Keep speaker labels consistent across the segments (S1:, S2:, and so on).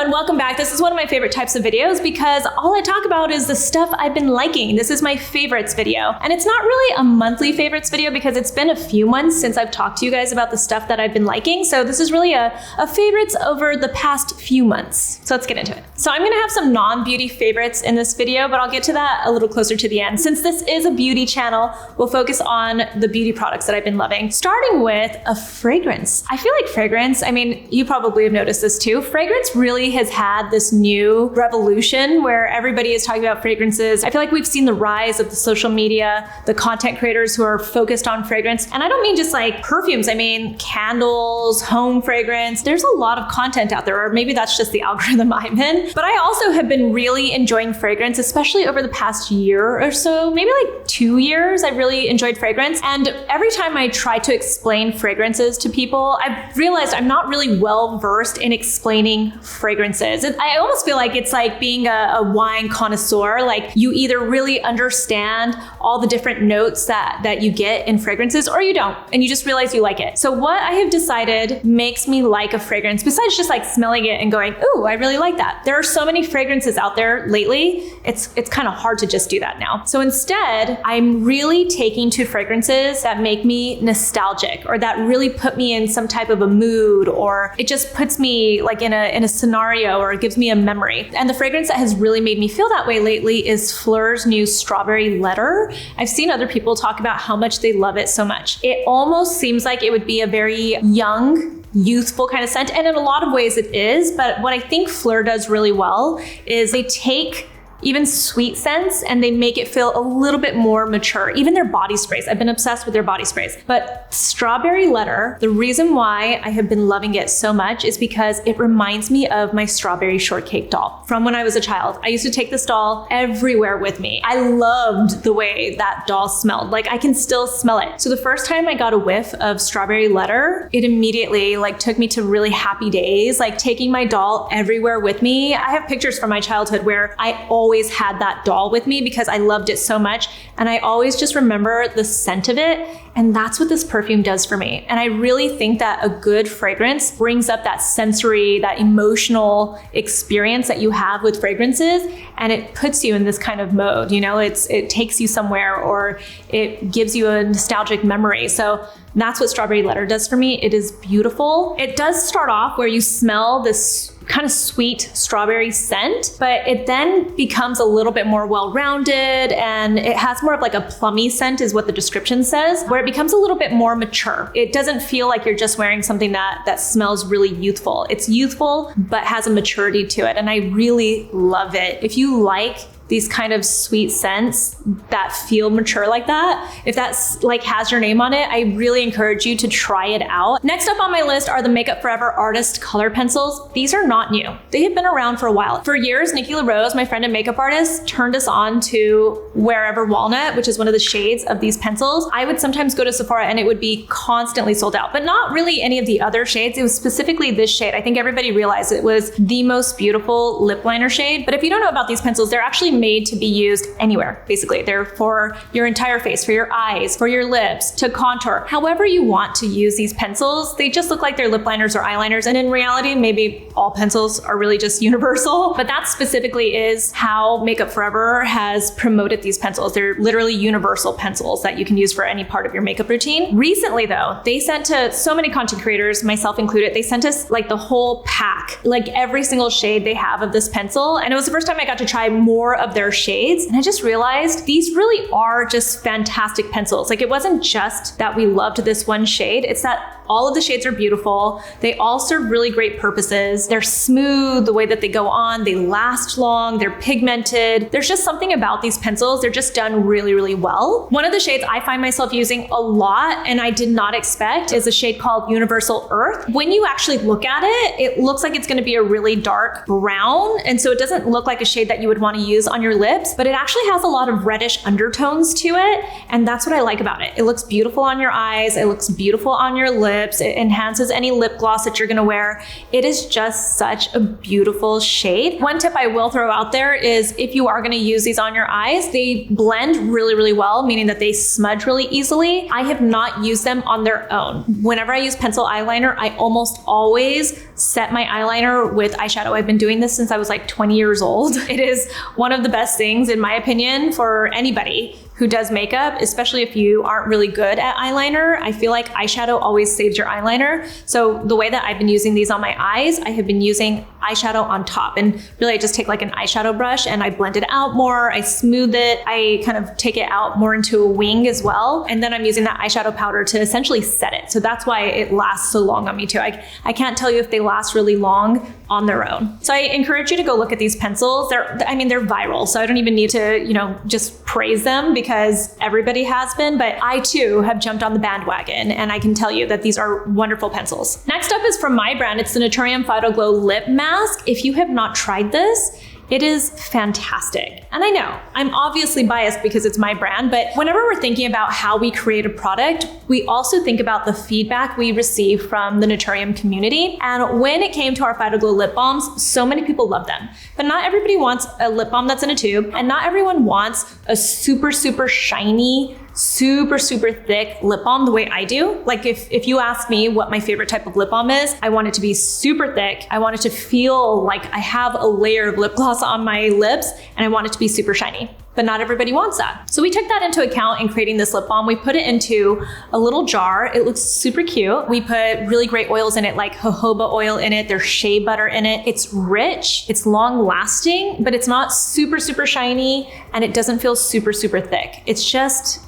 S1: and welcome back. This is one of my favorite types of videos because all I talk about is the stuff I've been liking. This is my favorites video. And it's not really a monthly favorites video because it's been a few months since I've talked to you guys about the stuff that I've been liking. So this is really a favorites over the past few months. So let's get into it. So I'm gonna have some non-beauty favorites in this video, but I'll get to that a little closer to the end. Since this is a beauty channel, we'll focus on the beauty products that I've been loving, starting with a fragrance. I feel like fragrance, I mean, you probably have noticed this too. Fragrance really has had this new revolution where everybody is talking about fragrances. I feel like we've seen the rise of the social media, the content creators who are focused on fragrance. And I don't mean just like perfumes, I mean candles, home fragrance. There's a lot of content out there, or maybe that's just the algorithm I'm in. But I also have been really enjoying fragrance, especially over the past year or so, maybe like 2 years. I've really enjoyed fragrance. And every time I try to explain fragrances to people, I've realized I'm not really well versed in explaining fragrances. I almost feel like it's like being a wine connoisseur. Like you either really understand all the different notes that you get in fragrances or you don't, and you just realize you like it. So what I have decided makes me like a fragrance, besides just like smelling it and going, ooh, I really like that. There are so many fragrances out there lately. It's kind of hard to just do that now. So instead, I'm really taking to fragrances that make me nostalgic or that really put me in some type of a mood, or it just puts me like in a scenario, or it gives me a memory. And the fragrance that has really made me feel that way lately is Phlur's new Strawberry Letter. I've seen other people talk about how much they love it so much. It almost seems like it would be a very young, youthful kind of scent, and in a lot of ways it is, but what I think Phlur does really well is they take even sweet scents and they make it feel a little bit more mature. Even their body sprays, I've been obsessed with their body sprays. But Strawberry Letter, the reason why I have been loving it so much is because it reminds me of my strawberry shortcake doll from when I was a child. I used to take this doll everywhere with me. I loved the way that doll smelled. Like I can still smell it. So the first time I got a whiff of Strawberry Letter, it immediately like took me to really happy days, like taking my doll everywhere with me. I have pictures from my childhood where I always had that doll with me because I loved it so much. And I always just remember the scent of it. And that's what this perfume does for me. And I really think that a good fragrance brings up that sensory, that emotional experience that you have with fragrances. And it puts you in this kind of mode, you know, it takes you somewhere, or it gives you a nostalgic memory. So that's what Strawberry Letter does for me. It is beautiful. It does start off where you smell this kind of sweet strawberry scent, but it then becomes a little bit more well-rounded, and it has more of like a plummy scent is what the description says, where it becomes a little bit more mature. It doesn't feel like you're just wearing something that smells really youthful. It's youthful, but has a maturity to it. And I really love it. If you like these kind of sweet scents that feel mature like that, if that's like has your name on it, I really encourage you to try it out. Next up on my list are the Makeup Forever Artist Color Pencils. These are not new. They have been around for a while. For years, Nikki LaRose, my friend and makeup artist, turned us on to Wherever Walnut, which is one of the shades of these pencils. I would sometimes go to Sephora and it would be constantly sold out, but not really any of the other shades. It was specifically this shade. I think everybody realized it was the most beautiful lip liner shade. But if you don't know about these pencils, they're actually made to be used anywhere, basically. They're for your entire face, for your eyes, for your lips, to contour. However you want to use these pencils, they just look like they're lip liners or eyeliners. And in reality, maybe all pencils are really just universal, but that specifically is how Makeup Forever has promoted these pencils. They're literally universal pencils that you can use for any part of your makeup routine. Recently though, they sent to so many content creators, myself included, they sent us like the whole pack, like every single shade they have of this pencil. And it was the first time I got to try more of their shades. And I just realized these really are just fantastic pencils. Like it wasn't just that we loved this one shade, it's that all of the shades are beautiful. They all serve really great purposes. They're smooth the way that they go on. They last long. They're pigmented. There's just something about these pencils. They're just done really, really well. One of the shades I find myself using a lot and I did not expect is a shade called Universal Earth. When you actually look at it, it looks like it's going to be a really dark brown. And so it doesn't look like a shade that you would want to use on your lips, but it actually has a lot of reddish undertones to it. And that's what I like about it. It looks beautiful on your eyes. It looks beautiful on your lips. lips. It enhances any lip gloss that you're gonna wear. It is just such a beautiful shade. One tip I will throw out there is if you are gonna use these on your eyes, they blend really, really well, meaning that they smudge really easily. I have not used them on their own. Whenever I use pencil eyeliner, I almost always set my eyeliner with eyeshadow. I've been doing this since I was like 20 years old. It is one of the best things, in my opinion, for anybody who does makeup, especially if you aren't really good at eyeliner. I feel like eyeshadow always saves your eyeliner. So the way that I've been using these on my eyes, I have been using eyeshadow on top. And really I just take like an eyeshadow brush and I blend it out more, I smooth it, I kind of take it out more into a wing as well. And then I'm using that eyeshadow powder to essentially set it. So that's why it lasts so long on me too. I can't tell you if they last really long on their own. So I encourage you to go look at these pencils. They're viral. So I don't even need to, just praise them because everybody has been, but I too have jumped on the bandwagon and I can tell you that these are wonderful pencils. Next up is from my brand. It's the NATURIUM Phyto-Glow Lip Mask. If you have not tried this, it is fantastic. And I know I'm obviously biased because it's my brand, but whenever we're thinking about how we create a product, we also think about the feedback we receive from the NATURIUM community. And when it came to our Phyto-Glow lip balms, so many people love them, but not everybody wants a lip balm that's in a tube, and not everyone wants a super, super shiny, super, super thick lip balm the way I do. Like if you ask me what my favorite type of lip balm is, I want it to be super thick. I want it to feel like I have a layer of lip gloss on my lips, and I want it to be super shiny. But not everybody wants that. So we took that into account in creating this lip balm. We put it into a little jar. It looks super cute. We put really great oils in it, like jojoba oil in it. There's shea butter in it. It's rich, it's long lasting, but it's not super, super shiny, and it doesn't feel super, super thick. It's just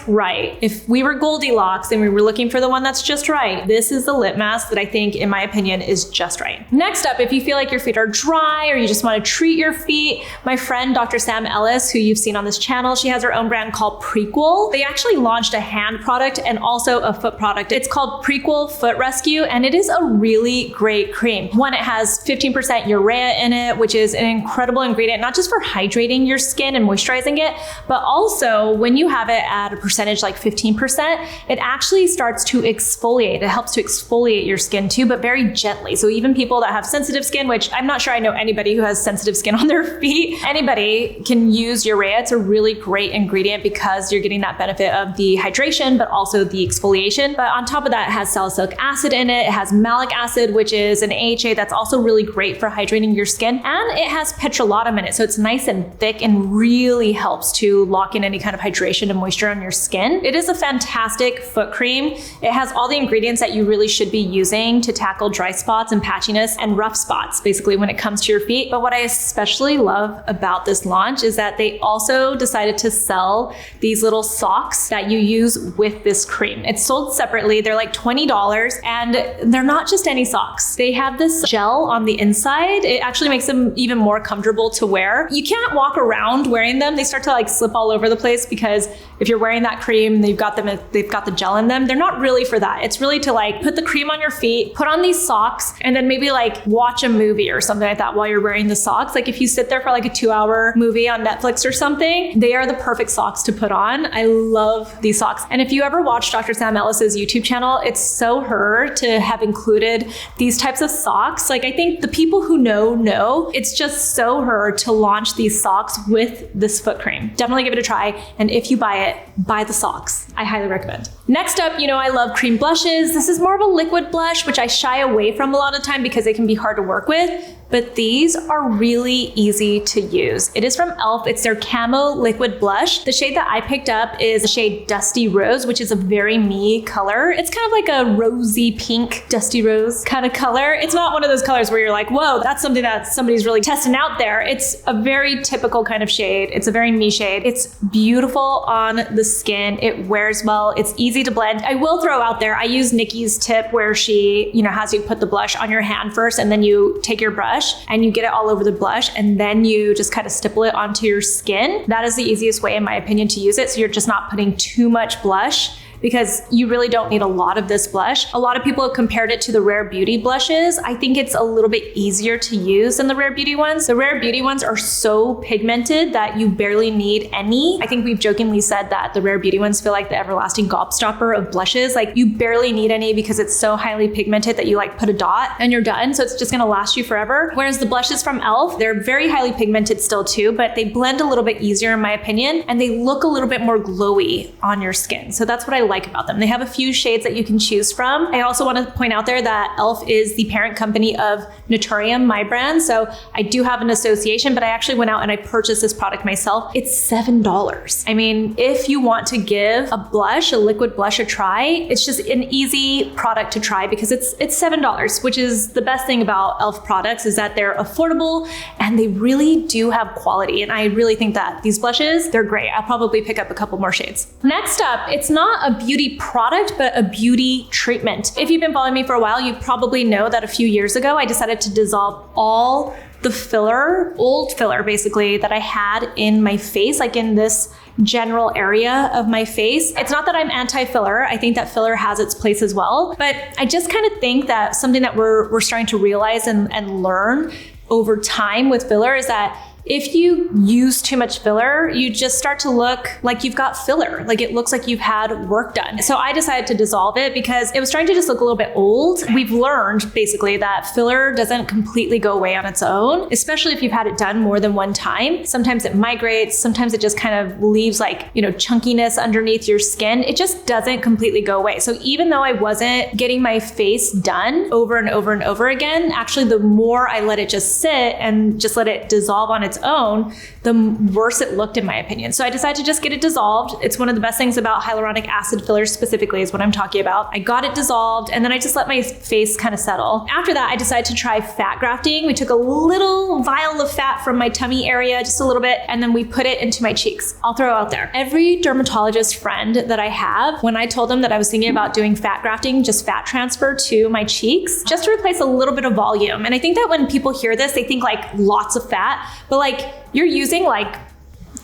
S1: right. If we were Goldilocks and we were looking for the one that's just right, this is the lip mask that I think, in my opinion, is just right. Next up, if you feel like your feet are dry or you just want to treat your feet, my friend Dr. Sam Ellis, who you've seen on this channel, she has her own brand called Prequel. They actually launched a hand product and also a foot product. It's called Prequel Foot Rescue, and it is a really great cream. One, it has 15% urea in it, which is an incredible ingredient, not just for hydrating your skin and moisturizing it, but also when you have it at a percentage like 15%, it actually starts to exfoliate. It helps to exfoliate your skin too, but very gently. So even people that have sensitive skin, which I'm not sure I know anybody who has sensitive skin on their feet, anybody can use urea. It's a really great ingredient because you're getting that benefit of the hydration, but also the exfoliation. But on top of that, it has salicylic acid in it. It has malic acid, which is an AHA that's also really great for hydrating your skin. And it has petrolatum in it. So it's nice and thick and really helps to lock in any kind of hydration and moisture on your skin. It is a fantastic foot cream. It has all the ingredients that you really should be using to tackle dry spots and patchiness and rough spots, basically, when it comes to your feet. But what I especially love about this launch is that they also decided to sell these little socks that you use with this cream. It's sold separately. They're like $20, and they're not just any socks. They have this gel on the inside. It actually makes them even more comfortable to wear. You can't walk around wearing them. They start to like slip all over the place because if you're wearing that cream, they've got the gel in them. They're not really for that. It's really to like put the cream on your feet, put on these socks, and then maybe like watch a movie or something like that while you're wearing the socks. Like if you sit there for like a 2-hour movie on Netflix or something, they are the perfect socks to put on. I love these socks. And if you ever watch Dr. Sam Ellis's YouTube channel, it's so her to have included these types of socks. Like I think the people who know, it's just so her to launch these socks with this foot cream. Definitely give it a try. And if you buy it, buy the socks. I highly recommend. Next up, I love cream blushes. This is more of a liquid blush, which I shy away from a lot of the time because they can be hard to work with. But these are really easy to use. It is from e.l.f. It's their Camo Liquid Blush. The shade that I picked up is the shade Dusty Rose, which is a very me color. It's kind of like a rosy pink Dusty Rose kind of color. It's not one of those colors where you're like, whoa, that's something that somebody's really testing out there. It's a very typical kind of shade. It's a very me shade. It's beautiful on the skin. It wears well. It's easy to blend. I will throw out there, I use Nikki's tip where she, has you put the blush on your hand first and then you take your brush and you get it all over the blush and then you just kind of stipple it onto your skin. That is the easiest way, in my opinion, to use it. So you're just not putting too much blush because you really don't need a lot of this blush. A lot of people have compared it to the Rare Beauty blushes. I think it's a little bit easier to use than the Rare Beauty ones. The Rare Beauty ones are so pigmented that you barely need any. I think we've jokingly said that the Rare Beauty ones feel like the everlasting gobstopper of blushes. Like you barely need any because it's so highly pigmented that you like put a dot and you're done. So it's just gonna last you forever. Whereas the blushes from e.l.f., they're very highly pigmented still too, but they blend a little bit easier in my opinion, and they look a little bit more glowy on your skin. So that's what I like about them. They have a few shades that you can choose from. I also want to point out there that e.l.f. is the parent company of NATURIUM, my brand. So I do have an association, but I actually went out and I purchased this product myself. It's $7. I mean, if you want to give a blush, a liquid blush, a try, it's just an easy product to try because it's $7, which is the best thing about e.l.f. products is that they're affordable and they really do have quality. And I really think that these blushes, they're great. I'll probably pick up a couple more shades. Next up, it's not a beauty product, but a beauty treatment. If you've been following me for a while, you probably know that a few years ago, I decided to dissolve all the filler, old filler basically, that I had in my face, like in this general area of my face. It's not that I'm anti-filler. I think that filler has its place as well, but I just kind of think that something that we're starting to realize and learn over time with filler is that if you use too much filler, you just start to look like you've got filler. Like it looks like you've had work done. So I decided to dissolve it because it was starting to just look a little bit old. We've learned basically that filler doesn't completely go away on its own, especially if you've had it done more than one time. Sometimes it migrates. Sometimes it just kind of leaves like, you know, chunkiness underneath your skin. It just doesn't completely go away. So even though I wasn't getting my face done over and over and over again, actually the more I let it just sit and just let it dissolve on its own, the worse it looked in my opinion. So I decided to just get it dissolved. It's one of the best things about hyaluronic acid fillers specifically is what I'm talking about. I got it dissolved and then I just let my face kind of settle. After that, I decided to try fat grafting. We took a little vial of fat from my tummy area, just a little bit, and then we put it into my cheeks. I'll throw out there. Every dermatologist friend that I have, when I told them that I was thinking about doing fat grafting, just fat transfer to my cheeks, just to replace a little bit of volume. And I think that when people hear this, they think like lots of fat, but like you're using like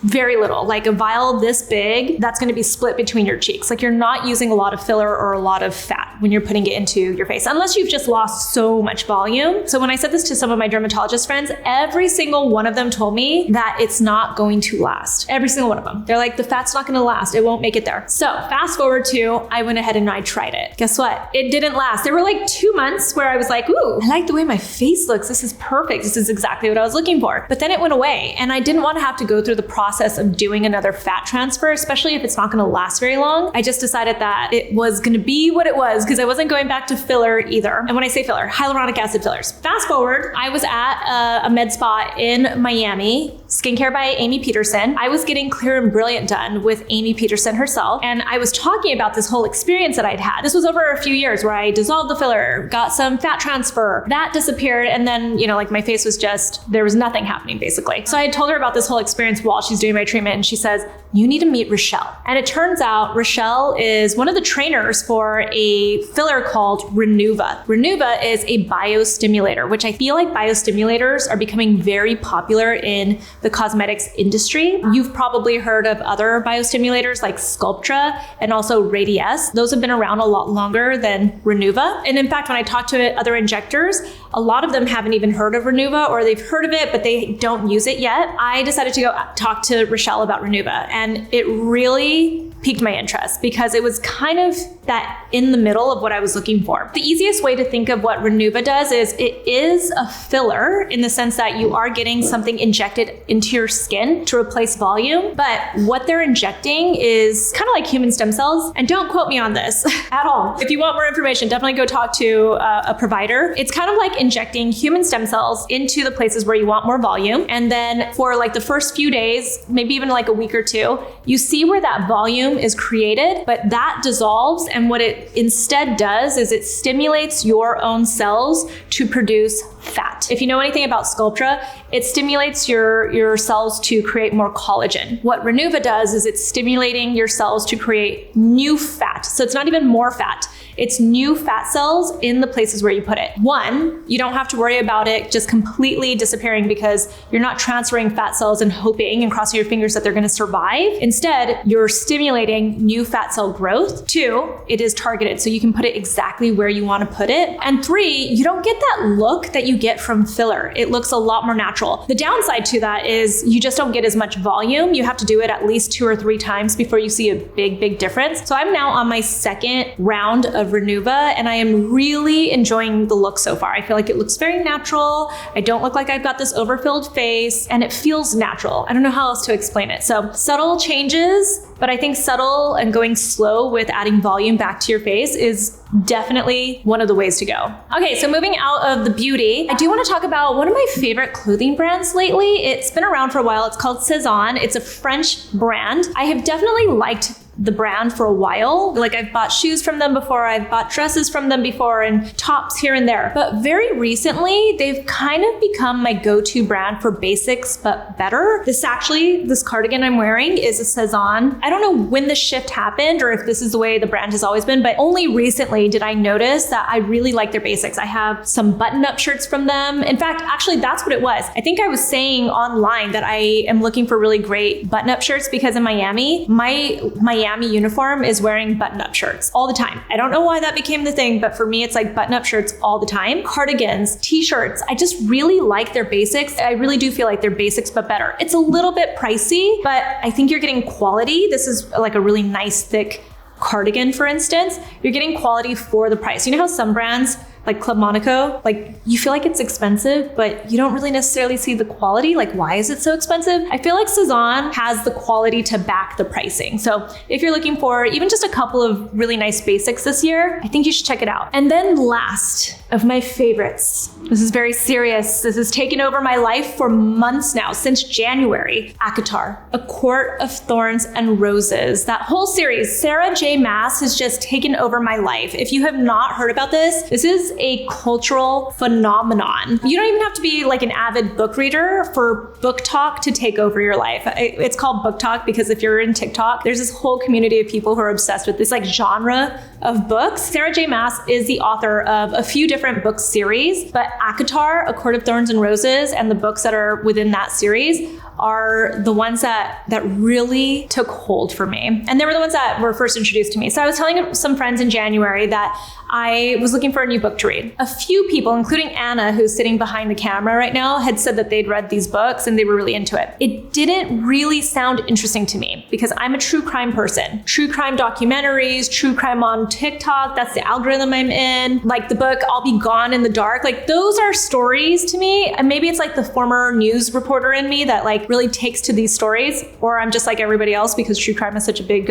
S1: very little, like a vial this big, that's going to be split between your cheeks. Like you're not using a lot of filler or a lot of fat when you're putting it into your face, unless you've just lost so much volume. So when I said this to some of my dermatologist friends, every single one of them told me that it's not going to last. Every single one of them. They're like, the fat's not going to last. It won't make it there. So fast forward to, I went ahead and I tried it. Guess what? It didn't last. There were like 2 months where I was like, ooh, I like the way my face looks. This is perfect. This is exactly what I was looking for. But then it went away and I didn't want to have to go through the process of doing another fat transfer, especially if it's not going to last very long. I just decided that it was going to be what it was because I wasn't going back to filler either. And when I say filler, hyaluronic acid fillers. Fast forward, I was at a med spa in Miami, skincare by Amy Peterson. I was getting Clear and Brilliant done with Amy Peterson herself. And I was talking about this whole experience that I'd had. This was over a few years where I dissolved the filler, got some fat transfer, that disappeared. And then, you know, like my face was just, there was nothing happening basically. So I had told her about this whole experience while she's doing my treatment. And she says, you need to meet Rochelle. And it turns out Rochelle is one of the trainers for a filler called Renuva. Renuva is a biostimulator, which I feel like biostimulators are becoming very popular in the cosmetics industry. You've probably heard of other biostimulators like Sculptra and also Radiesse. Those have been around a lot longer than Renuva. And in fact, when I talk to other injectors, a lot of them haven't even heard of Renuva, or they've heard of it, but they don't use it yet. I decided to go talk to Rochelle about Renuva, and it really piqued my interest because it was kind of that in the middle of what I was looking for. The easiest way to think of what Renuva does is it is a filler in the sense that you are getting something injected into your skin to replace volume, but what they're injecting is kind of like human stem cells. And don't quote me on this at all. If you want more information, definitely go talk to a provider. It's kind of like injecting human stem cells into the places where you want more volume. And then for like the first few days, maybe even like a week or two, you see where that volume is created, but that dissolves. And what it instead does is it stimulates your own cells to produce fat. If you know anything about Sculptra, it stimulates your cells to create more collagen. What Renuva does is it's stimulating your cells to create new fat. So it's not even more fat. It's new fat cells in the places where you put it. One, you don't have to worry about it just completely disappearing because you're not transferring fat cells and hoping and crossing your fingers that they're gonna survive. Instead, you're stimulating new fat cell growth. Two, it is targeted, so you can put it exactly where you wanna put it. And three, you don't get that look that you get from filler. It looks a lot more natural. The downside to that is you just don't get as much volume. You have to do it at least 2 or 3 times before you see a big difference. So I'm now on my second round of Renuva, and I am really enjoying the look so far. I feel like it looks very natural. I don't look like I've got this overfilled face, and it feels natural. I don't know how else to explain it. So subtle changes, but I think subtle and going slow with adding volume back to your face is definitely one of the ways to go. Okay, so moving out of the beauty, I do want to talk about one of my favorite clothing brands lately. It's been around for a while. It's called Sézane. It's a French brand. I have definitely liked the brand for a while. Like, I've bought shoes from them before, I've bought dresses from them before, and tops here and there. But very recently, they've kind of become my go-to brand for basics, but better. This cardigan I'm wearing is a Sézane. I don't know when the shift happened or if this is the way the brand has always been, but only recently did I notice that I really like their basics. I have some button-up shirts from them. In fact, actually, that's what it was. I think I was saying online that I am looking for really great button-up shirts because in Miami, my Miami uniform is wearing button-up shirts all the time. I don't know why that became the thing, but for me, it's like button-up shirts all the time. Cardigans, t-shirts. I just really like their basics. I really do feel like they're basics, but better. It's a little bit pricey, but I think you're getting quality. This is like a really nice, thick cardigan, for instance. You're getting quality for the price. You know how some brands like Club Monaco, like you feel like it's expensive, but you don't really necessarily see the quality. Like, why is it so expensive? I feel like Sézane has the quality to back the pricing. So if you're looking for even just a couple of really nice basics this year, I think you should check it out. And then last of my favorites, this is very serious. This has taken over my life for months now, since January. ACOTAR, A Court of Thorns and Roses. That whole series, Sarah J. Maas has just taken over my life. If you have not heard about this is a cultural phenomenon. You don't even have to be like an avid book reader for book talk to take over your life. It's called book talk because if you're in TikTok, there's this whole community of people who are obsessed with this like genre of books. Sarah J. Maas is the author of a few different book series, but ACOTAR, A Court of Thorns and Roses, and the books that are within that series are the ones that really took hold for me. And they were the ones that were first introduced to me. So I was telling some friends in January that I was looking for a new book to read. A few people, including Anna, who's sitting behind the camera right now, had said that they'd read these books and they were really into it. It didn't really sound interesting to me because I'm a true crime person. True crime documentaries, true crime on TikTok, that's the algorithm I'm in. Like the book, I'll Be Gone in the Dark. Like those are stories to me. And maybe it's like the former news reporter in me that like really takes to these stories, or I'm just like everybody else because true crime is such a big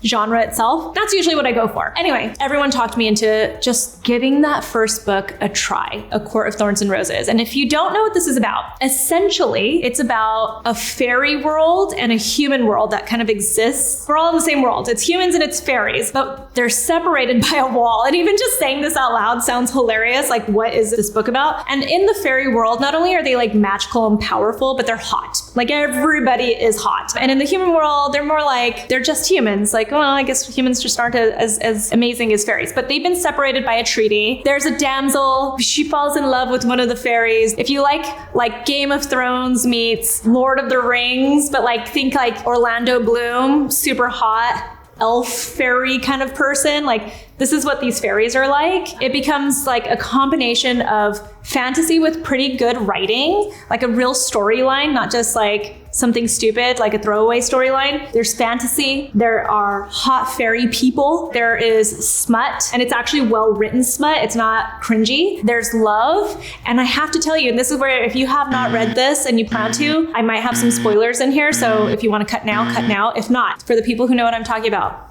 S1: genre itself. That's usually what I go for. Anyway, everyone talked me into just giving that first book a try, A Court of Thorns and Roses. And if you don't know what this is about, essentially it's about a fairy world and a human world that kind of exists. We're all in the same world. It's humans and it's fairies, but they're separated by a wall. And even just saying this out loud sounds hilarious. Like, what is this book about? And in the fairy world, not only are they like magical and powerful, but they're hot. Like everybody is hot. And in the human world, they're more like, they're just humans. Like, well, I guess humans just aren't as amazing as fairies, but they've been separated by a treaty. There's a damsel. She falls in love with one of the fairies. If you like Game of Thrones meets Lord of the Rings, but like think like Orlando Bloom, super hot, elf fairy kind of person, like this is what these fairies are like. It becomes like a combination of fantasy with pretty good writing, like a real storyline, not just like something stupid, like a throwaway storyline. There's fantasy, there are hot fairy people, there is smut, and it's actually well-written smut. It's not cringy. There's love, and I have to tell you, and this is where if you have not read this and you plan to, I might have some spoilers in here, so if you want to cut now. If not, for the people who know what I'm talking about.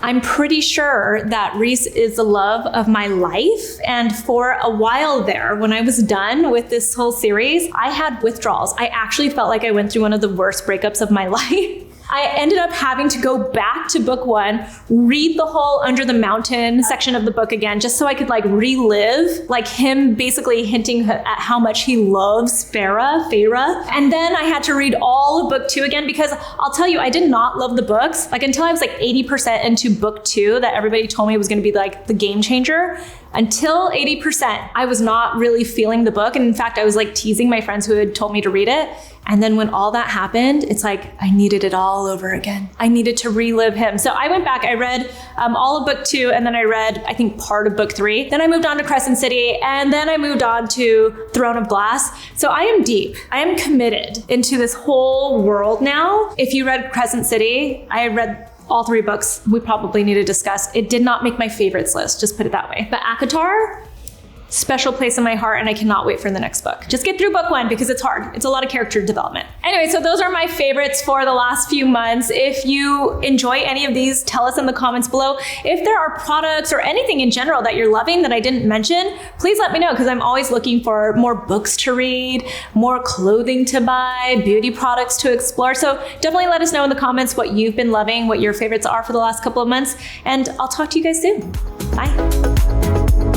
S1: I'm pretty sure that Reese is the love of my life. And for a while there, when I was done with this whole series, I had withdrawals. I actually felt like I went through one of the worst breakups of my life. I ended up having to go back to book 1, read the whole Under the Mountain section of the book again, just so I could like relive like him basically hinting at how much he loves Feyre. And then I had to read all of book 2 again, because I'll tell you, I did not love the books. Like until I was like 80% into book 2 that everybody told me was going to be like the game changer. Until 80%, I was not really feeling the book. And in fact, I was like teasing my friends who had told me to read it. And then when all that happened, it's like, I needed it all over again. I needed to relive him. So I went back, I read all of book 2, and then I read, I think, part of book 3. Then I moved on to Crescent City, and then I moved on to Throne of Glass. So I am deep. I am committed into this whole world now. If you read Crescent City, I read all 3 books we probably need to discuss. It did not make my favorites list, just put it that way. But ACOTAR, special place in my heart, and I cannot wait for the next book. Just get through book 1 because it's hard. It's a lot of character development. Anyway, so those are my favorites for the last few months. If you enjoy any of these, tell us in the comments below. If there are products or anything in general that you're loving that I didn't mention, please let me know, because I'm always looking for more books to read, more clothing to buy, beauty products to explore. So definitely let us know in the comments what you've been loving, what your favorites are for the last couple of months, and I'll talk to you guys soon. Bye.